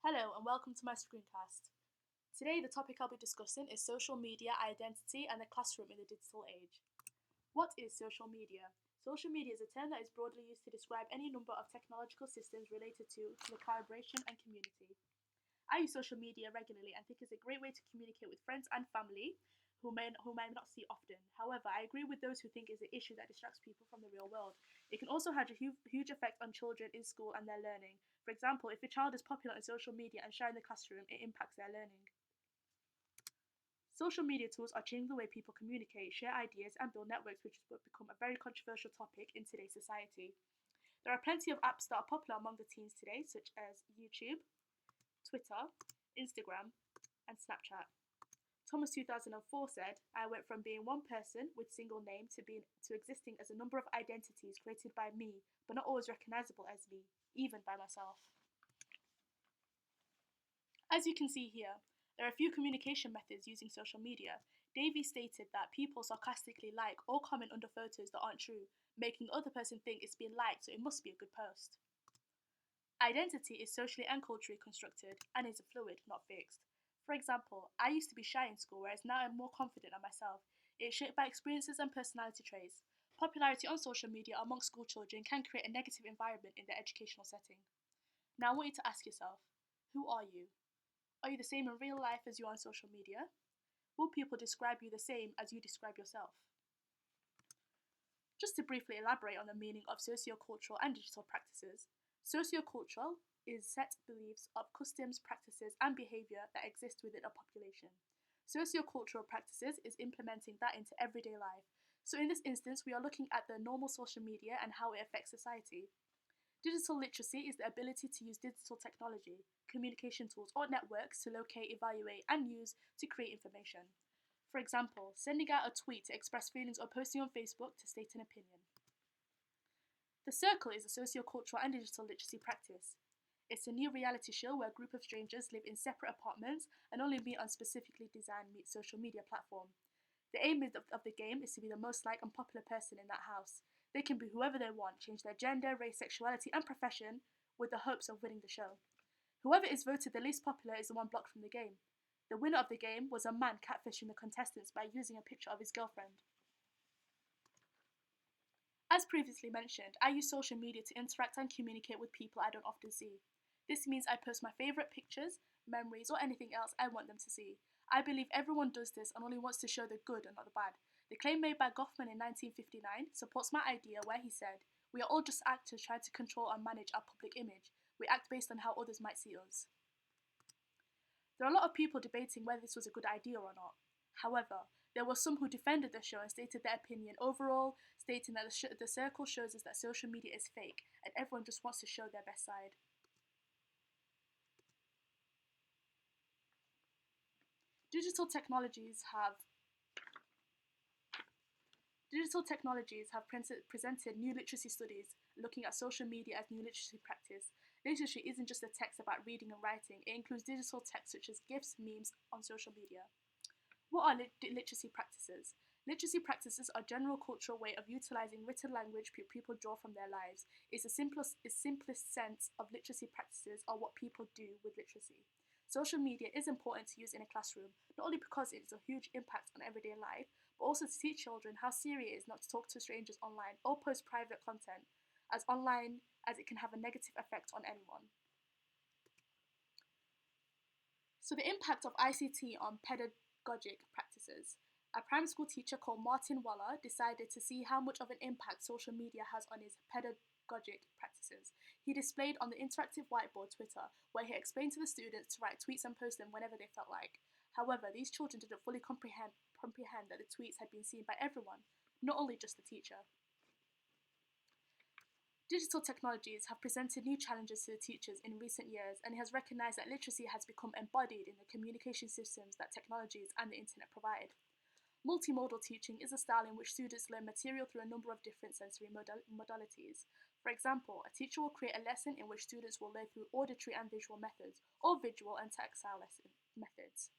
Hello and welcome to my screencast. Today, the topic I'll be discussing is social media identity and the classroom in the digital age. What is social media? Social media is a term that is broadly used to describe any number of technological systems related to the collaboration and community. I use social media regularly and think it's a great way to communicate with friends and family whom I not see often. However, I agree with those who think it's an issue that distracts people from the real world. It can also have a huge effect on children in school and their learning. For example, if a child is popular on social media and shy in the classroom, it impacts their learning. Social media tools are changing the way people communicate, share ideas, and build networks, which has become a very controversial topic in today's society. There are plenty of apps that are popular among the teens today, such as YouTube, Twitter, Instagram, and Snapchat. Thomas 2004 said, "I went from being one person with single name to existing as a number of identities created by me, but not always recognizable as me, even by myself." As you can see here, there are a few communication methods using social media. Davey stated that people sarcastically like or comment under photos that aren't true, making the other person think it's been liked, so it must be a good post. Identity is socially and culturally constructed and is fluid, not fixed. For example, I used to be shy in school, whereas now I'm more confident in myself. It is shaped by experiences and personality traits. Popularity on social media among school children can create a negative environment in their educational setting. Now I want you to ask yourself, who are you? Are you the same in real life as you are on social media? Will people describe you the same as you describe yourself? Just to briefly elaborate on the meaning of sociocultural and digital practices, sociocultural is set beliefs of customs, practices, and behaviour that exist within a population. Sociocultural practices is implementing that into everyday life. So in this instance, we are looking at the normal social media and how it affects society. Digital literacy is the ability to use digital technology, communication tools, or networks to locate, evaluate, and use to create information. For example, sending out a tweet to express feelings or posting on Facebook to state an opinion. The Circle is a sociocultural and digital literacy practice. It's a new reality show where a group of strangers live in separate apartments and only meet on specifically designed social media platform. The aim of the game is to be the most liked and popular person in that house. They can be whoever they want, change their gender, race, sexuality, and profession with the hopes of winning the show. Whoever is voted the least popular is the one blocked from the game. The winner of the game was a man catfishing the contestants by using a picture of his girlfriend. As previously mentioned, I use social media to interact and communicate with people I don't often see. This means I post my favourite pictures, memories, or anything else I want them to see. I believe everyone does this and only wants to show the good and not the bad. The claim made by Goffman in 1959 supports my idea where he said, "We are all just actors trying to control and manage our public image. We act based on how others might see us." There are a lot of people debating whether this was a good idea or not. However, there were some who defended the show and stated their opinion overall, stating that the Circle shows us that social media is fake and everyone just wants to show their best side. Digital technologies have presented new literacy studies looking at social media as new literacy practice. Literacy isn't just a text about reading and writing, it includes digital text such as GIFs, memes on social media. What are literacy practices? Literacy practices are a general cultural way of utilising written language people draw from their lives. It's the simplest sense of literacy practices are what people do with literacy. Social media is important to use in a classroom, not only because it has a huge impact on everyday life, but also to teach children how serious it is not to talk to strangers online or post private content, as it can have a negative effect on anyone. So the impact of ICT on pedagogic practices. A primary school teacher called Martin Waller decided to see how much of an impact social media has on his pedagogic practices. He displayed on the interactive whiteboard Twitter, where he explained to the students to write tweets and post them whenever they felt like. However, these children didn't fully comprehend that the tweets had been seen by everyone, not only just the teacher. Digital technologies have presented new challenges to the teachers in recent years, and he has recognised that literacy has become embodied in the communication systems that technologies and the internet provide. Multimodal teaching is a style in which students learn material through a number of different sensory modalities. For example, a teacher will create a lesson in which students will learn through auditory and visual methods, or visual and tactile methods.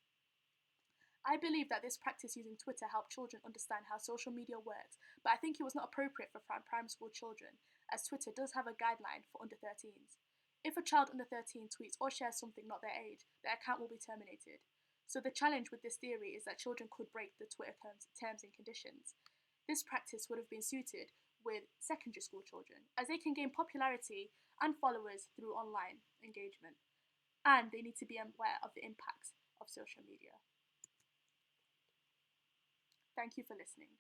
I believe that this practice using Twitter helped children understand how social media works, but I think it was not appropriate for primary school children, as Twitter does have a guideline for under 13s. If a child under 13 tweets or shares something not their age, their account will be terminated. So the challenge with this theory is that children could break the Twitter terms and conditions. This practice would have been suited with secondary school children, as they can gain popularity and followers through online engagement, and they need to be aware of the impacts of social media. Thank you for listening.